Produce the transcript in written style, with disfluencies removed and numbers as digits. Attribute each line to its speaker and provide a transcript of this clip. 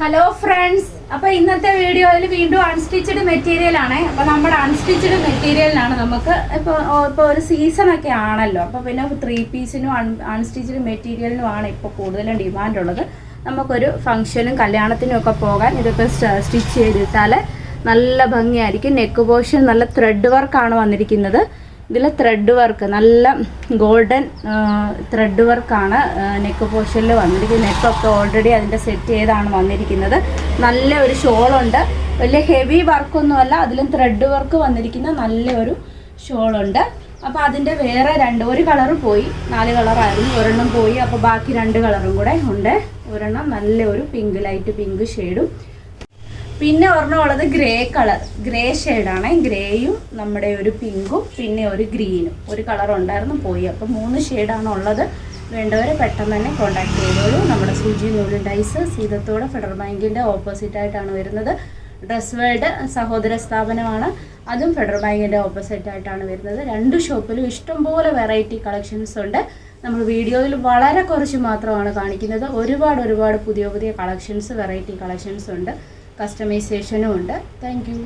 Speaker 1: Hello friends, അപ്പോൾ ഇന്നത്തെ വീഡിയോയിൽ വീണ്ടും അൺസ്റ്റിച്ചഡ് മെറ്റീരിയൽ ആണ്. അപ്പോൾ നമ്മുടെ അൺസ്റ്റിച്ചഡ് മെറ്റീരിയലിനാണ് നമുക്ക് ഇപ്പോൾ ഒരു സീസണൊക്കെ ആണല്ലോ. അപ്പോൾ പിന്നെ 3 പീസിനും അൺസ്റ്റിച്ചഡ് മെറ്റീരിയലിനുമാണ് ഇപ്പോൾ കൂടുതലും ഡിമാൻഡ് ഉള്ളത്. നമുക്കൊരു ഫംഗ്ഷനും കല്യാണത്തിനും ഒക്കെ പോകാൻ ഇതൊക്കെ സ്റ്റിച്ച് ചെയ്തിട്ടാൽ നല്ല ഭംഗിയായിരിക്കും. നെക്ക് പോർഷൻ നല്ല ത്രെഡ് വർക്കാണ് വന്നിരിക്കുന്നത്. ഇതിൽ ത്രെഡ് വർക്ക് നല്ല ഗോൾഡൻ ത്രെഡ് വർക്കാണ് നെക്ക് പോർഷനിൽ വന്നിരിക്കുന്നത്. നെക്കൊക്കെ ഓൾറെഡി അതിൻ്റെ സെറ്റ് ചെയ്താണ് വന്നിരിക്കുന്നത്. നല്ല ഒരു ഷോളുണ്ട്. വലിയ ഹെവി വർക്കൊന്നുമല്ല, അതിലും ത്രെഡ് വർക്ക് വന്നിരിക്കുന്ന നല്ലൊരു ഷോളുണ്ട്. അപ്പോൾ അതിൻ്റെ വേറെ ഒരു കളറ് പോയി, 4 കളറായിരുന്നു, ഒരെണ്ണം പോയി. അപ്പോൾ ബാക്കി 2 കളറും കൂടെ ഉണ്ട്. ഒരെണ്ണം നല്ലൊരു പിങ്ക്, ലൈറ്റ് പിങ്ക് ഷെയ്ഡും, പിന്നെ ഒരെണ്ണം ഉള്ളത് ഗ്രേ ഷെയ്ഡാണ്. ഗ്രേയും നമ്മുടെ ഒരു പിങ്കും പിന്നെ ഒരു ഗ്രീനും. ഒരു കളർ ഉണ്ടായിരുന്നു, പോയി. അപ്പോൾ 3 ഷെയ്ഡാണ് ഉള്ളത്. വേണ്ടവരെ പെട്ടെന്ന് തന്നെ കോൺടാക്ട് ചെയ്തോളൂ. നമ്മുടെ സൂചി നൂല് ഡൈസ് സീതത്തോട് ഫെഡറൽ ബാങ്കിൻ്റെ ഓപ്പോസിറ്റായിട്ടാണ് വരുന്നത്. ഡ്രസ് വേൾഡ് സഹോദര സ്ഥാപനമാണ്, അതും ഫെഡറൽ ബാങ്കിൻ്റെ ഓപ്പോസിറ്റായിട്ടാണ് വരുന്നത്. 2 ഷോപ്പിലും ഇഷ്ടംപോലെ വെറൈറ്റി കളക്ഷൻസ് ഉണ്ട്. നമ്മൾ വീഡിയോയിൽ വളരെ കുറച്ച് മാത്രമാണ് കാണിക്കുന്നത്. ഒരുപാട് പുതിയ കളക്ഷൻസ്, വെറൈറ്റി കളക്ഷൻസ് ഉണ്ട്. കസ്റ്റമൈസേഷനും ഉണ്ട്. Thank you.